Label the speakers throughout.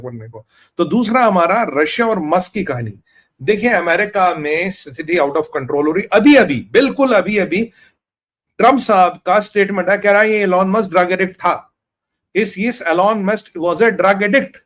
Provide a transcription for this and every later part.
Speaker 1: बनने को। तो दूसरा हमारा रशिया और मस्क की कहानी। देखिए अमेरिका में स्थिति आउट ऑफ कंट्रोल हो रही अभी अभी, बिल्कुल अभी अभी ट्रम्प साहब का स्टेटमेंट है, कह रहा है ये एलॉन मस्क ड्रग एडिक्ट था। इस Elon Musk was a drug addict.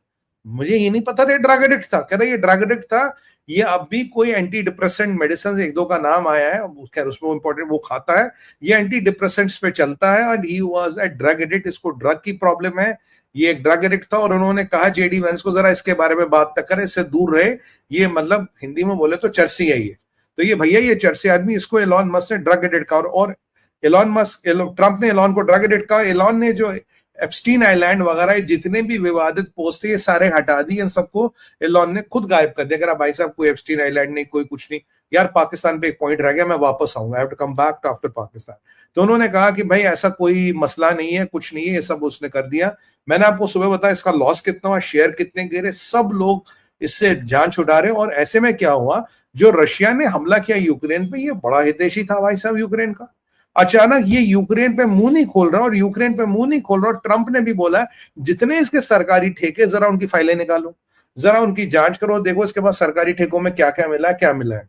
Speaker 1: मुझे ये नहीं पता था ड्रग एडिक्ट था, कह रहा ये ड्रग एडिक्ट था। ये अब भी कोई एंटी डिप्रेसेंट मेडिसिन एक दो का नाम आया है, खैर उसमें इंपॉर्टेंट वो खाता है, ये एंटी डिप्रेसेंट्स पे चलता है और he was a drug addict. इसको ड्रग की प्रॉब्लम है, ये एक ड्रग एडिक्ट था। और उन्होंने कहा जेडी वेंस को जरा इसके बारे में बात तक करे, इससे दूर रहे, ये मतलब हिंदी में बोले तो चर्सी है ये। तो ये भैया ये चर्सी आदमी, इसको एलॉन मस्क ने ड्रग एडिक्ट कहा। और एलॉन मस्क, ट्रंप ने एलॉन को ड्रग एडिक्ट कहा। एलॉन ने जो एप्स्टीन आइलैंड वगैरह जितने भी विवादित पोस्ट थे ये सारे हटा दिए, इन सबको एलॉन ने खुद गायब कर दिया। भाई साहब कोई एप्स्टीन आइलैंड नहीं, कोई कुछ नहीं। यार पाकिस्तान पे एक पॉइंट रह गया, मैं वापस आऊंगा, I have to come back to after Pakistan. तो उन्होंने कहा कि भाई ऐसा कोई मसला नहीं है, कुछ नहीं है, ये सब उसने कर दिया। मैंने आपको सुबह बताया इसका लॉस कितना हुआ, शेयर कितने गिरे, सब लोग इससे जान छुड़ा रहे। और ऐसे में क्या हुआ, जो रशिया ने हमला किया यूक्रेन पे, ये बड़ा हितैषी था भाई साहब यूक्रेन का। अचानक ये यूक्रेन पे मुंह नहीं खोल रहा, और यूक्रेन पे मुंह नहीं खोल रहा। और ट्रंप ने भी बोला जितने इसके सरकारी ठेके, जरा उनकी फाइलें निकालो, जरा उनकी जांच करो, देखो इसके पास सरकारी ठेकों में क्या क्या मिला है, क्या मिला है।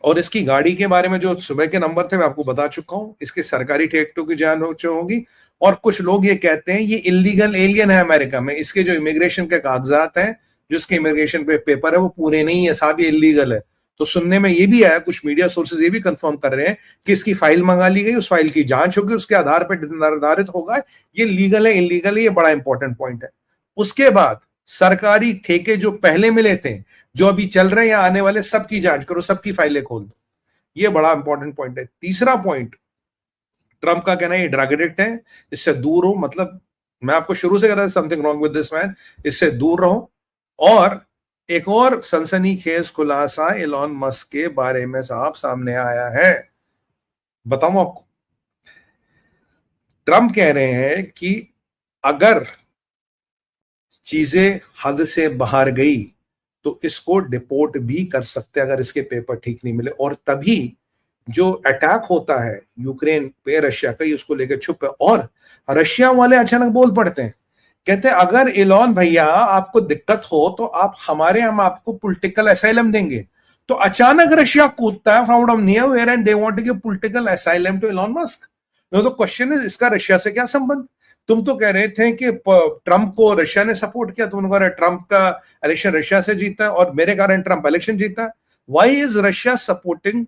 Speaker 1: और इसकी गाड़ी के बारे में जो सुबह के नंबर थे मैं आपको बता चुका हूं, इसके सरकारी ठेकों की जांच होगी। और कुछ लोग ये कहते हैं ये इलीगल एलियन है अमेरिका में, इसके जो इमिग्रेशन के कागजात हैं, जो इसके इमिग्रेशन पे पेपर है वो पूरे नहीं है साहब, ये इलीगल है। तो सुनने में ये भी आया, कुछ मीडिया सोर्सेज ये भी कंफर्म कर रहे हैं कि इसकी फाइल मंगा ली गई, उस फाइल की जांच होगी, उसके आधार पर निर्धारित होगा ये लीगल है इलीगल है। ये बड़ा इंपॉर्टेंट पॉइंट है। उसके बाद सरकारी ठेके जो पहले मिले थे, जो अभी चल रहे हैं या आने वाले, सबकी जांच करो, सबकी फाइलें खोल दो। ये बड़ा इंपॉर्टेंट पॉइंट है। तीसरा पॉइंट, ट्रंप का कहना है ये ड्रग एडिक्ट है, इससे दूर हो। मतलब मैं आपको शुरू से कह रहा था something wrong with this man, इससे दूर रहो। और एक और सनसनीखेज खुलासा एलॉन मस्क के बारे में साहब सामने आया है, बताऊं आपको। ट्रंप कह रहे हैं कि अगर चीजें हद से बाहर गई तो इसको डिपोर्ट भी कर सकते अगर इसके पेपर ठीक नहीं मिले। और तभी जो अटैक होता है यूक्रेन पे रशिया का, उसको लेकर चुप है। और रशिया वाले अचानक बोल पड़ते हैं, कहते हैं अगर एलॉन भैया आपको दिक्कत हो तो आप हमारे, हम आपको पॉलिटिकल असाइलम देंगे। तो अचानक रशिया कूदता है from out near and they want to give political asylum to Elon Musk. तो क्वेश्चन है इसका रशिया से क्या संबंध। तुम तो कह रहे थे कि ट्रंप को रशिया ने सपोर्ट किया, तुमने कहा ट्रंप का इलेक्शन रशिया से जीता है और मेरे कारण ट्रंप इलेक्शन जीता है। Why is Russia supporting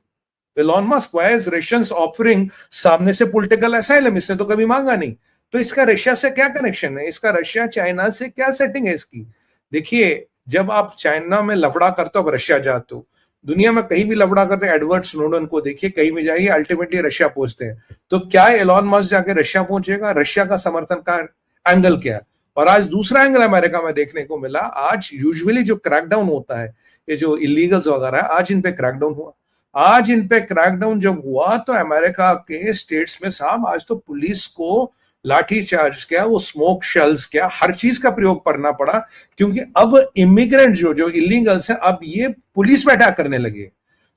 Speaker 1: Elon Musk, why is Russians offering सामने से पॉलिटिकल असाइलम, इसने तो कभी मांगा नहीं। तो इसका रशिया से क्या कनेक्शन है, इसका रशिया चाइना से क्या सेटिंग है इसकी। देखिए जब आप चाइना में लफड़ा करते हो, रशिया जाते हो, दुनिया में कहीं भी लफड़ा करते हैं, एडवर्ड स्नोडन को देखिए, कहीं भी जाइए अल्टीमेटली रशिया पहुंचते हैं। तो क्या एलॉन मस्क जाके रशिया पहुंचेगा, रशिया का समर्थन का एंगल क्या है। और आज दूसरा एंगल अमेरिका में देखने को मिला, आज यूजुअली जो क्रैकडाउन होता है, ये जो इलीगल्स वगैरह है, आज इन पे क्रैकडाउन हुआ। आज इन पे क्रैकडाउन जब हुआ तो अमेरिका के स्टेट्स में साहब आज तो पुलिस को लाठी चार्ज क्या, वो स्मोक शेल्स क्या, हर चीज का प्रयोग करना पड़ा। क्योंकि अब इमिग्रेंट जो इलीगल्स हैं, अब ये पुलिस पे अटैक करने लगे।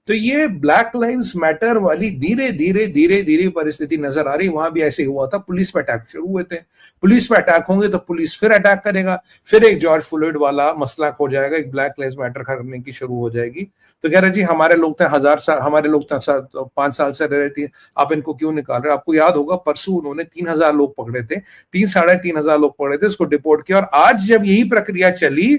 Speaker 1: तो ये ब्लैक लाइव्स मैटर वाली धीरे धीरे धीरे धीरे परिस्थिति नजर आ रही। वहां भी ऐसे हुआ था, पुलिस पे अटैक शुरू हुए थे। पुलिस पे अटैक होंगे तो पुलिस फिर अटैक करेगा, फिर एक जॉर्ज फ्लॉयड वाला मसला हो जाएगा, एक ब्लैक लाइव्स मैटर करने की शुरू हो जाएगी। तो कह रहे जी हमारे लोग थे 1000 साल, हमारे लोग तो 5 साल से रह रहे थे, आप इनको क्यों निकाल रहे। आपको याद होगा परसों उन्होंने 3000 लोग पकड़े थे, 3-3.5 लोग पकड़े थे, उसको डिपोर्ट किया। और आज जब यही प्रक्रिया चली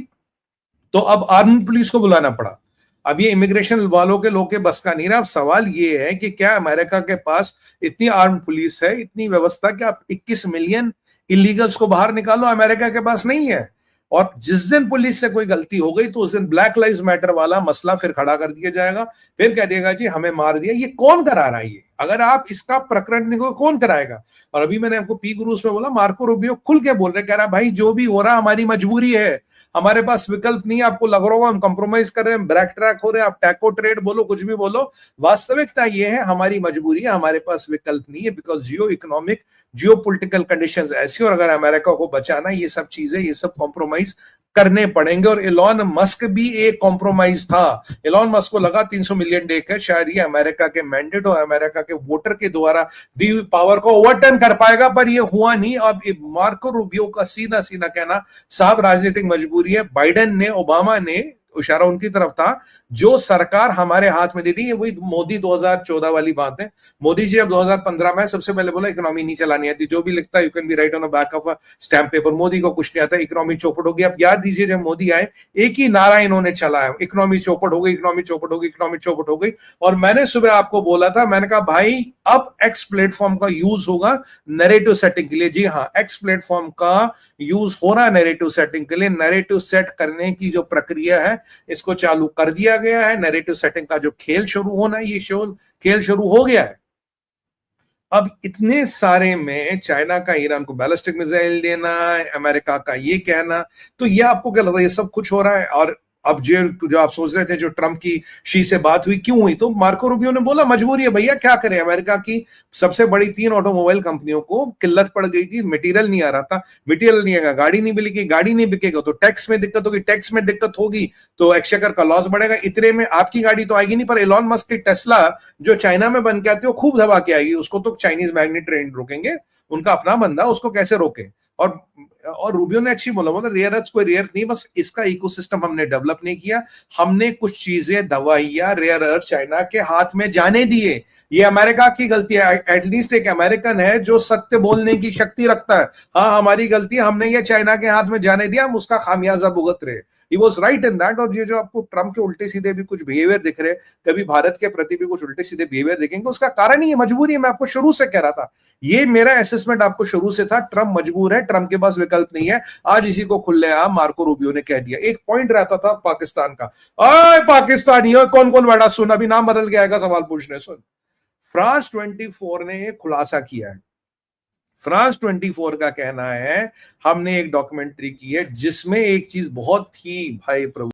Speaker 1: तो अब आर्मी पुलिस को बुलाना पड़ा। अब ये इमिग्रेशन वालों के लोग के बस का नहीं रहा। अब सवाल ये है कि क्या अमेरिका के पास इतनी आर्म पुलिस है, इतनी व्यवस्था कि आप 21 मिलियन इलीगल्स को बाहर निकालो, अमेरिका के पास नहीं है। और जिस दिन पुलिस से कोई गलती हो गई तो उस दिन ब्लैक लाइव्स मैटर वाला मसला फिर खड़ा कर दिया जाएगा, फिर कह देगा जी हमें मार दिया। ये कौन करा रहा है ये, अगर आप इसका प्रकरण कौन कराएगा। और अभी मैंने आपको पी गुरुस में बोला, मार्को रूबियो खुल के बोल रहे, कह रहा भाई जो भी हो रहा हमारी मजबूरी है, हमारे पास विकल्प नहीं है। आपको लग रहा होगा हम कंप्रोमाइज कर रहे हैं, ब्रैक ट्रैक हो रहे हैं, आप टैको ट्रेड बोलो, कुछ भी बोलो, वास्तविकता ये है हमारी मजबूरी है, हमारे पास विकल्प नहीं है। Because Jio economic geopolitical conditions ऐसी, और अगर अमेरिका को बचाना, ये सब चीजें, ये सब कॉम्प्रोमाइज करने पड़ेंगे। और इलॉन मस्क भी एक कॉम्प्रोमाइज था। इलॉन मस्क को लगा 300 मिलियन देकर शायद ये अमेरिका के मैंडेट और अमेरिका के वोटर के द्वारा दी हुई पावर को ओवरटर्न कर पाएगा, पर ये हुआ नहीं। अब मार्को रूबियो का सीधा सीधा कहना, साहब राजनीतिक मजबूरी है। बाइडेन ने, ओबामा ने, इशारा उनकी तरफ था, जो सरकार हमारे हाथ में दे रही है, वही मोदी 2014 वाली बात है। मोदी जी अब 2015 में सबसे पहले बोला इकोनॉमी नहीं चलानी आती, जो भी लिखता है you can be right on the back of a stamp paper. Modi को कुछ नहीं आता, इकोनॉमी चौपट होगी। अब याद दीजिए जब मोदी आए, एक ही नारा इन्होंने चलाया, इकोनॉमी चौपट हो गई, इकोनॉमी चौपट हो गई, इकोनॉमी चौपट हो गई। और मैंने सुबह आपको बोला था, मैंने कहा भाई अब एक्स प्लेटफॉर्म का यूज होगा नैरेटिव सेटिंग के लिए। जी हाँ, एक्स प्लेटफॉर्म का यूज हो रहा है नैरेटिव सेटिंग के लिए। नैरेटिव सेट करने की जो प्रक्रिया है, इसको चालू कर दिया गया है। नैरेटिव सेटिंग का जो खेल शुरू होना है, ये खेल शुरू हो गया है। अब इतने सारे में चाइना का ईरान को बैलिस्टिक मिसाइल देना, अमेरिका का ये कहना, तो ये आपको क्या लगता है ये सब कुछ हो रहा है? और अब जो आप सोच रहे थे, जो ट्रंप की शी से बात हुई, क्यों हुई? तो मार्को रूबियो ने बोला मजबूरी है भैया, क्या करें। अमेरिका की सबसे बड़ी 3 ऑटोमोबाइल कंपनियों को किल्लत पड़ गई थी, मटेरियल नहीं आ रहा था। मटेरियल नहीं आएगा, गाड़ी नहीं मिलेगी, गाड़ी नहीं बिकेगा तो टैक्स में दिक्कत होगी, टैक्स में दिक्कत होगी तो एक्सचेकर का लॉस बढ़ेगा। इतने में आपकी गाड़ी तो आएगी नहीं, पर एलॉन मस्क की टेस्ला जो चाइना में बन के आती है वो खूब दबा के आएगी। उसको तो चाइनीज मैग्नेट ट्रेन रोकेंगे, उनका अपना बंदा, उसको कैसे रोके? और रूबियो ने अच्छी बोला रेयर अर्थ कोई रेयर नहीं, बस इसका इकोसिस्टम हमने डेवलप नहीं किया। हमने कुछ चीजें, दवाइयां, रेयर अर्थ चाइना के हाथ में जाने दिए। ये अमेरिका की गलती है। एटलीस्ट एक अमेरिकन है जो सत्य बोलने की शक्ति रखता है। हाँ, हमारी गलती है, हमने ये चाइना के हाथ में जाने दिया, हम उसका खामियाजा भुगत रहे। He was right in that। और ये जो आपको ट्रम्प के उल्टे सीधे भी कुछ बिहेवियर दिख रहे, कभी भारत के प्रति भी कुछ उल्टे सीधे बिहेवियर दिखेंगे, उसका कारण ही है मजबूरी है। मैं आपको शुरू से कह रहा था, ये मेरा असेसमेंट आपको शुरू से था, ट्रम्प मजबूर है, ट्रम्प के पास विकल्प नहीं है। आज इसी को खुलेआम मार्को रूबियो ने कह दिया। एक पॉइंट रहता था पाकिस्तान का, पाकिस्तानी कौन कौन बैठा, सुन, अभी नाम बदल के आएगा सवाल पूछने। सुन, फ्रांस 24 ने एक खुलासा किया है। फ्रांस 24 का कहना है, हमने एक डॉक्यूमेंट्री की है जिसमें एक चीज बहुत ही, भाई प्रभु